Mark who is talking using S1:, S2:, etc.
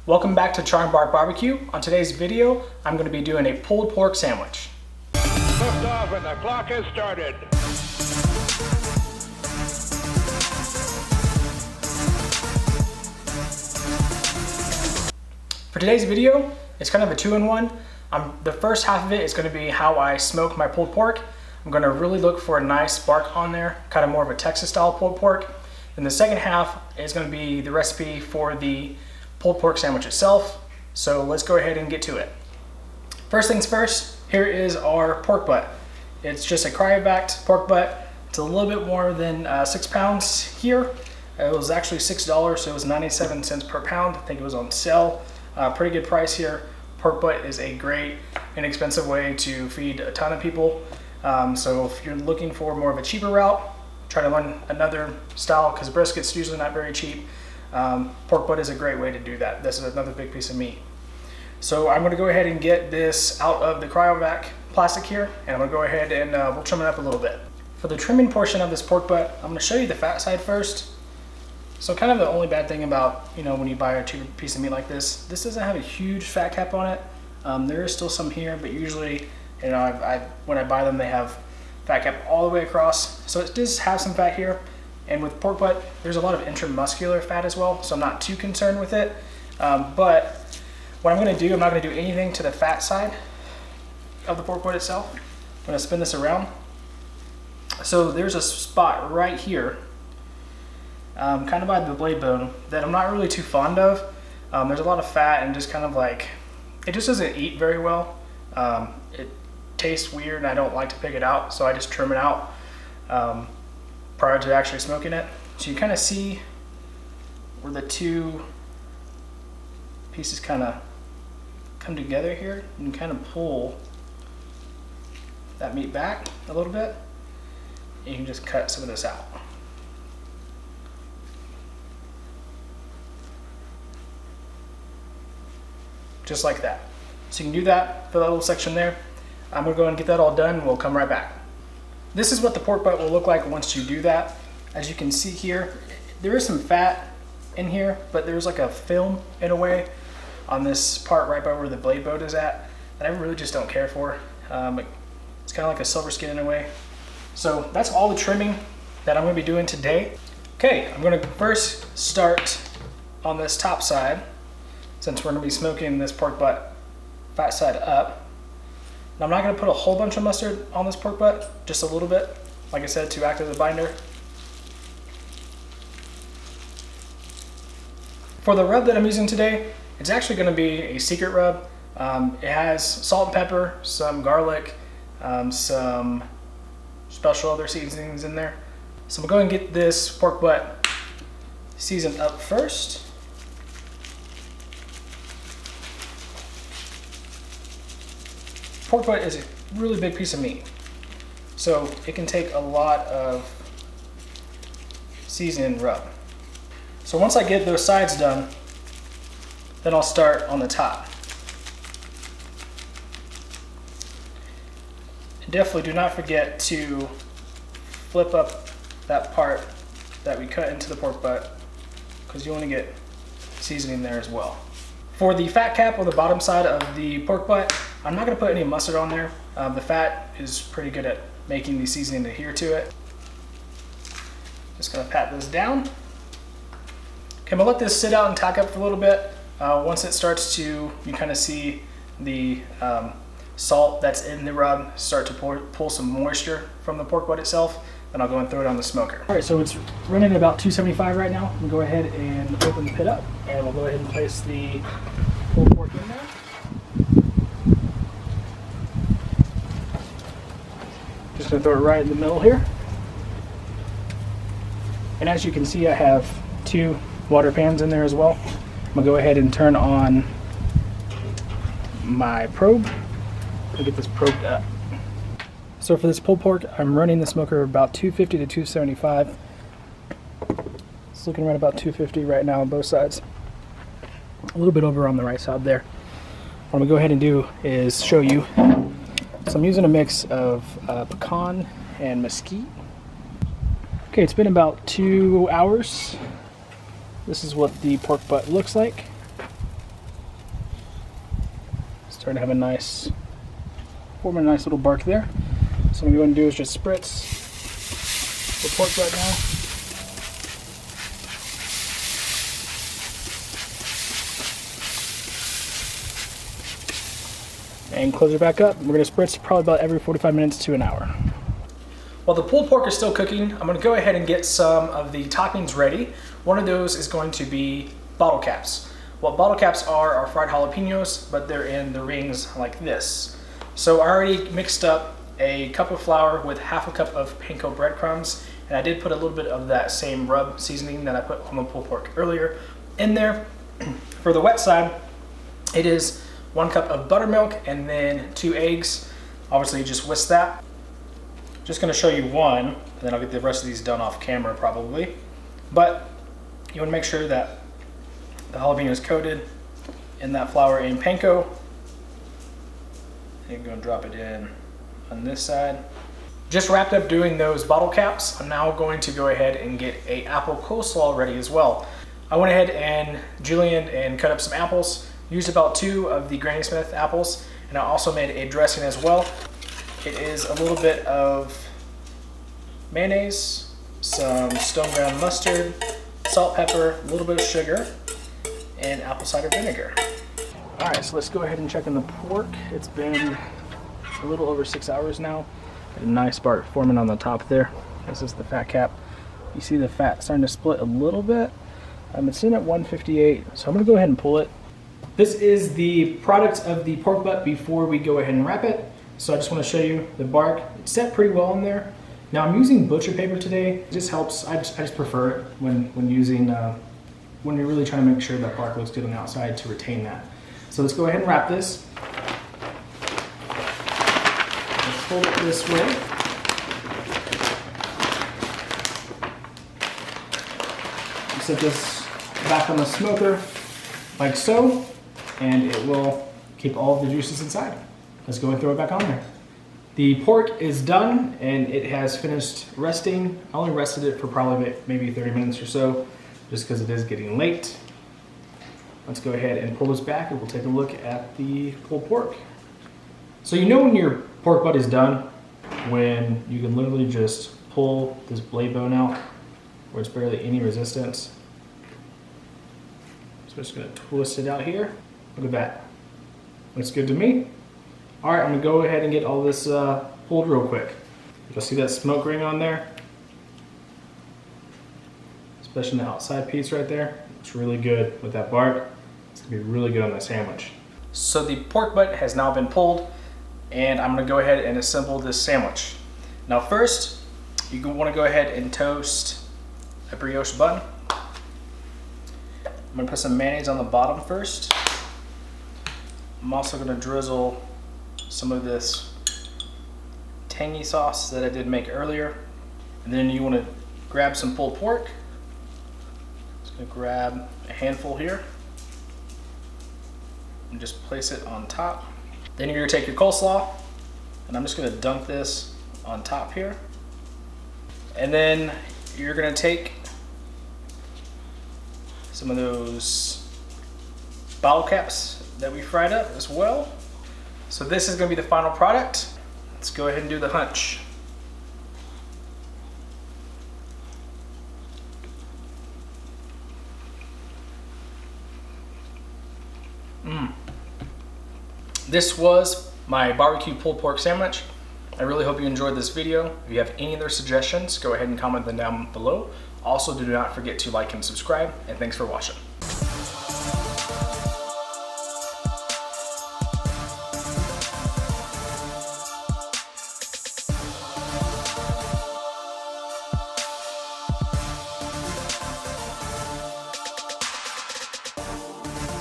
S1: Welcome back to Char BBQ. On today's video, I'm going to be doing a pulled pork sandwich.
S2: Lift off and the clock has started.
S1: For today's video, it's kind of a two-in-one. The first half of it is going to be how I smoke my pulled pork. I'm going to really look for a nice bark on there, kind of more of a Texas style pulled pork. And the second half is going to be the recipe for the pulled pork sandwich itself. So let's go ahead and get to it. First things first, here is our pork butt. It's just a cryovac pork butt. It's a little bit more than 6 pounds here. It was actually $6, so it was 97 cents per pound. I think it was on sale. Pretty good price here. Pork butt is a great, inexpensive way to feed a ton of people. So if you're looking for more of a cheaper route, try to learn another style because brisket's usually not very cheap. Pork butt is a great way to do that. This is another big piece of meat. So I'm going to go ahead and get this out of the cryovac plastic here, and I'm going to go ahead and we'll trim it up a little bit. For the trimming portion of this pork butt, I'm going to show you the fat side first. So kind of the only bad thing about, when you buy a cheaper piece of meat like this doesn't have a huge fat cap on it. There is still some here, but usually, when I buy them, they have fat cap all the way across. So it does have some fat here. And with pork butt, there's a lot of intramuscular fat as well, so I'm not too concerned with it. But what I'm going to do, I'm not going to do anything to the fat side of the pork butt itself. I'm going to spin this around. So there's a spot right here, kind of by the blade bone, that I'm not really too fond of. There's a lot of fat and just kind of like, it just doesn't eat very well. It tastes weird and I don't like to pick it out, so I just trim it out prior to actually smoking it. So you kind of see where the two pieces kind of come together here. You can kind of pull that meat back a little bit. And you can just cut some of this out. Just like that. So you can do that for that little section there. I'm going to go and get that all done and we'll come right back. This is what the pork butt will look like once you do that. As you can see here, there is some fat in here, but there's like a film in a way on this part right by where the blade bone is at that I really just don't care for. It's kind of like a silver skin in a way. So that's all the trimming that I'm going to be doing today. Okay, I'm going to first start on this top side, since we're going to be smoking this pork butt fat side up. Now, I'm not going to put a whole bunch of mustard on this pork butt, just a little bit, like I said, to act as a binder. For the rub that I'm using today, it's actually going to be a secret rub. It has salt and pepper, some garlic, some special other seasonings in there. So I'm going to go and get this pork butt seasoned up first. Pork butt is a really big piece of meat, so it can take a lot of seasoning and rub. So once I get those sides done, then I'll start on the top. And definitely do not forget to flip up that part that we cut into the pork butt, because you want to get seasoning there as well. For the fat cap on the bottom side of the pork butt, I'm not going to put any mustard on there. The fat is pretty good at making the seasoning adhere to it. Just going to pat this down. Okay, I'm going to let this sit out and tack up for a little bit. Once it starts to, you kind of see the salt that's in the rub start to pull some moisture from the pork butt itself, then I'll go and throw it on the smoker. All right, so it's running at about 275 right now. I'm going to go ahead and open the pit up, and we'll go ahead and place the pulled pork in there. Just going to throw it right in the middle here. And as you can see, I have 2 water pans in there as well. I'm going to go ahead and turn on my probe. I'll get this probed up. So for this pulled pork, I'm running the smoker about 250 to 275. It's looking right about 250 right now on both sides. A little bit over on the right side there. What I'm going to go ahead and do is show you. So I'm using a mix of pecan and mesquite. Okay, it's been about 2 hours. This is what the pork butt looks like. Starting to have a nice, forming a nice little bark there. So what I'm going to do is just spritz the pork right now. And close it back up. We're going to spritz probably about every 45 minutes to an hour. While the pulled pork is still cooking, I'm going to go ahead and get some of the toppings ready. One of those is going to be bottle caps. What bottle caps are fried jalapeños, but they're in the rings like this. So I already mixed up a cup of flour with half a cup of panko breadcrumbs, and I did put a little bit of that same rub seasoning that I put on the pulled pork earlier in there. For the wet side, it is 1 cup of buttermilk and then 2 eggs. Obviously you just whisk that. Just gonna show you one, and then I'll get the rest of these done off camera probably. But you wanna make sure that the jalapeno is coated in that flour and panko. And you're gonna drop it in on this side. Just wrapped up doing those bottle caps. I'm now going to go ahead and get a apple coleslaw ready as well. I went ahead and julienned and cut up some apples. Used about 2 of the Granny Smith apples, and I also made a dressing as well. It is a little bit of mayonnaise, some stone ground mustard, salt, pepper, a little bit of sugar, and apple cider vinegar. All right, so let's go ahead and check on the pork. It's been a little over 6 hours now. Got a nice bark forming on the top there. This is the fat cap. You see the fat starting to split a little bit. It's in at 158, so I'm gonna go ahead and pull it. This is the product of the pork butt before we go ahead and wrap it. So I just want to show you the bark. It's set pretty well in there. Now I'm using butcher paper today. It just helps. I just prefer it when using when you're really trying to make sure that bark looks good on the outside to retain that. So let's go ahead and wrap this. Let's fold it this way. Set this back on the smoker like so, and it will keep all of the juices inside. Let's go and throw it back on there. The pork is done and it has finished resting. I only rested it for probably maybe 30 minutes or so, just because it is getting late. Let's go ahead and pull this back and we'll take a look at the pulled pork. So you know when your pork butt is done, when you can literally just pull this blade bone out where it's barely any resistance. So I'm just gonna twist it out here. Look at that. Looks good to me. All right, I'm gonna go ahead and get all this pulled real quick. You'll see that smoke ring on there, especially the outside piece right there. It's really good with that bark. It's gonna be really good on that sandwich. So the pork butt has now been pulled, and I'm gonna go ahead and assemble this sandwich. Now first, you wanna go ahead and toast a brioche bun. I'm gonna put some mayonnaise on the bottom first. I'm also gonna drizzle some of this tangy sauce that I did make earlier. And then you wanna grab some pulled pork. Just gonna grab a handful here and just place it on top. Then you're gonna take your coleslaw, and I'm just gonna dump this on top here. And then you're gonna take some of those bottle caps that we fried up as well. So this is gonna be the final product. Let's go ahead and do the hunch. This was my barbecue pulled pork sandwich. I really hope you enjoyed this video. If you have any other suggestions, go ahead and comment them down below. Also, do not forget to like and subscribe, and thanks for watching.